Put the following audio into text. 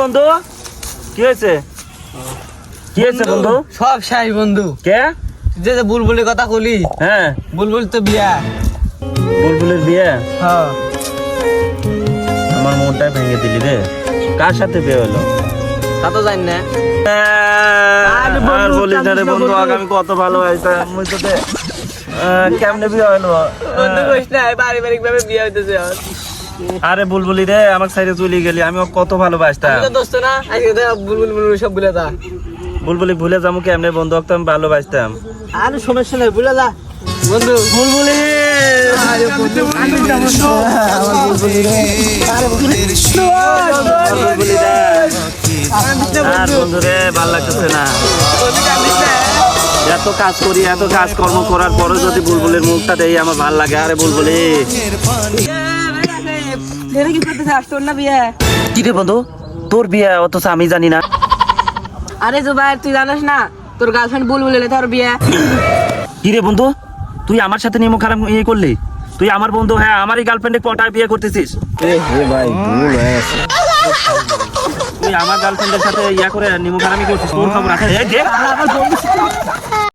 বন্ধু কি হয়েছে বন্ধু? সব শাই বন্ধু। কে যে যে বুলবুলের কথা কলি, হ্যাঁ বুলবুল তো বিয়া। বুলবুলের বিয়ে? হ্যাঁ, আমার মনটা ভেঙে দিলি রে। কার সাথে বিয়ে হলো তা তো জানি না। আর বলিস না রে বন্ধু, আমি কত ভালোবাসতাম। মুই তোতে কেমনে বিয়ে হলো? বন্ধু কইস না, পারিবারিক ভাবে বিয়ে হইতেছে। আরে বুলবুলি রে, আমার সাইডে চলে গেলি, আমি ওকে কত ভালোবাসতাম। আমি তো দোস্ত না, আজকে তো বুলবুল বুলবুল সব ভুলে যা। বুলবুলি ভুলে যাবো কেমনে বন্ধু, ওকে তো আমি ভালোবাসতাম। আরে সমস্যা নেই, ভুলে যা বন্ধু। বুলবুলি আরে বন্ধু, আমি যাবো না। আমার বুলবুলি রে, আরে বুলবুলি রে, বুলবুলি রে, আর বন্ধু রে ভালো লাগতেছে না। বন্ধু কাঁদিস না। এত কাজ করি, এত কাজকর্ম করার পরে যদি বুলবুলির মুখটা দেই আমার ভালো লাগে। আরে বুলবুলি কি করতেছে, আসতো না বিয়ে? কি রে বন্ধু, তোর বিয়ে অথচ আমি জানি না? আরে জুবাই, তুই জানিস না তোর গার্লফ্রেন্ড বুলবুল তোর বিয়ে? কি রে বন্ধু, তুই আমার সাথে নিমো খারাপ ইয়ে করলি? তুই আমার বন্ধু, হ্যাঁ আমারই গার্লফ্রেন্ডে পটায় বিয়ে করতেছিস? ভাই ভুল হয়ে গেছে। তুই আমার গার্লফ্রেন্ডের সাথে ইয়া করে নিমো খারাপই করছিস? তোর খবর আছে?